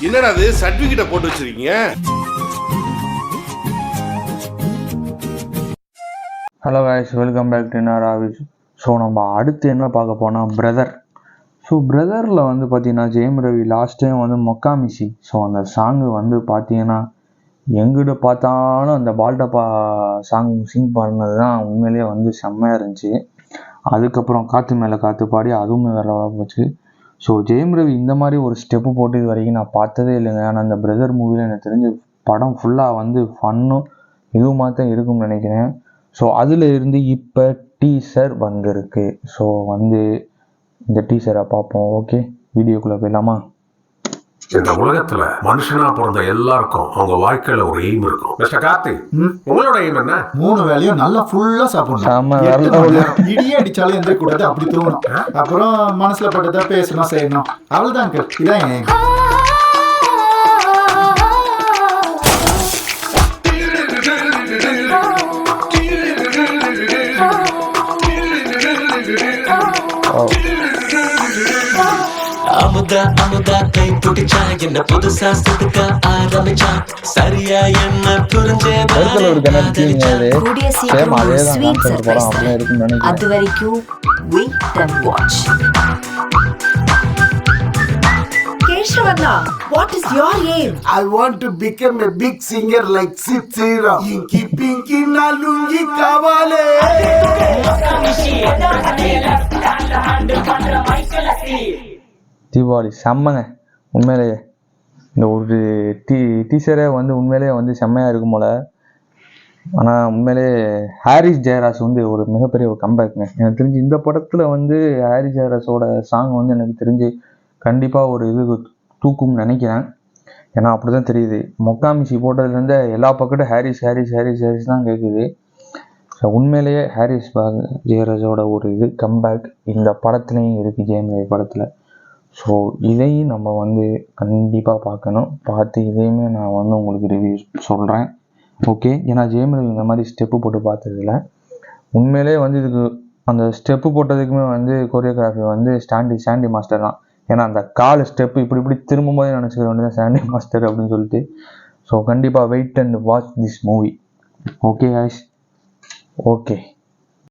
என்னடா அது சர்டிபிகேட்டை போட்டு வச்சிருக்கீங்க? Hello guys, welcome back to Ravi's. So நம்ம அடுத்து என்ன பார்க்க போனால் பிரதர். ஸோ பிரதரில் வந்து பார்த்தீங்கன்னா ஜெயம் ரவி லாஸ்ட் டைம் வந்து மொக்காமிசி. ஸோ அந்த சாங்கு வந்து பார்த்தீங்கன்னா எங்கிட்ட பார்த்தாலும் அந்த பால்டப்பா சாங் சிங் பண்ணது தான் உண்மையிலேயே வந்து செம்மையாக இருந்துச்சு. அதுக்கப்புறம் காற்று மேலே காற்று பாடி அதுவுமே வேற போச்சு. ஸோ ஜெயம் ரவி இந்த மாதிரி ஒரு ஸ்டெப்பு போட்டு இது வரைக்கும் நான் பார்த்ததே இல்லைங்க. ஆனால் அந்த பிரதர் மூவியில் எனக்கு தெரிஞ்ச படம் ஃபுல்லாக வந்து ஃபன்னும் இதுவுமா தான் இருக்கும்னு நினைக்கிறேன். ஸோ அதில் இருந்து இப்போ டீசர் வந்திருக்கு. ஸோ வந்து இந்த டீசரை பார்ப்போம். ஓகே, வீடியோக்குள்ளே போயிடலாமா? இந்த உலகத்துல மனுஷனா பிறந்த எல்லாருக்கும் அவங்க வாழ்க்கையில ஒரு எய்ம் இருக்கும். மிஸ்டர் கார்த்தி, உங்களோட எய்ம் என்ன? 3 வேளையும் நல்லா ஃபுல்லா சாப்பிடணும். இடியே அடிச்சாலும் எந்த கூடாது, அப்படி தூங்கணும். அப்புறம் மனசுல பட்டதா பேசணும், செய்யணும். அவ்வளவுதான் அங்கிள், இதான் எய்ம். அமுதா கை பிடிச்சா என்ன புதுசா சுத்துக்க ஆரம்பிச்சா சரியா என்ன புரிஞ்சே கூடிய சீக்கிரம் ஒரு ஸ்வீட் சர்ப்ரைஸ் தான். அது வரைக்கும் wait and watch. Keshavana, what is your aim? I want to become a big singer like Sid Sriram. Inky Pinky Nalungi Kavale. Deepavali செம்மங்க. உண்மையிலேயே இந்த ஒரு டீசரே வந்து உண்மையிலேயே வந்து செம்மையாக இருக்கும் போல். ஆனால் உண்மையிலே ஹாரிஸ் ஜெயராஜ் வந்து ஒரு மிகப்பெரிய ஒரு கம்பேக்குங்க. எனக்கு தெரிஞ்சு இந்த படத்தில் வந்து ஹாரிஸ் ஜெயராஜோட சாங் வந்து எனக்கு தெரிஞ்சு கண்டிப்பாக ஒரு இது தூக்கும்னு நினைக்கிறேன். ஏன்னா அப்படி தான் தெரியுது. மொக்காமிசி போட்டதுலேருந்து எல்லா பக்கத்தும் ஹாரிஸ் ஹாரிஸ் ஹாரிஸ் ஹாரிஸ் தான் கேட்குது. ஸோ உண்மையிலேயே ஹாரிஸ் ஜெயராஜோட ஒரு இது கம்பேக் இந்த படத்துலேயும் இருக்குது, ஜெயம் ரவி படத்தில். ஸோ இதையும் நம்ம வந்து கண்டிப்பாக பார்க்கணும். பார்த்து இதையுமே நான் வந்து உங்களுக்கு ரிவ்யூ சொல்கிறேன். ஓகே, ஏன்னா ஜெயம் ரவி இந்த மாதிரி ஸ்டெப்பு போட்டு பார்த்ததில்ல. உண்மையிலே வந்து இதுக்கு அந்த ஸ்டெப்பு போட்டதுக்குமே வந்து கொரியோகிராஃபி வந்து சாண்டி மாஸ்டர் தான். ஏன்னா அந்த கால் ஸ்டெப்பு இப்படி திரும்பும் போதே நினச்சிக்க வேண்டியதான் சாண்டி மாஸ்டர் அப்படின்னு சொல்லிட்டு. ஸோ கண்டிப்பாக wait and watch this movie. Okay guys, okay.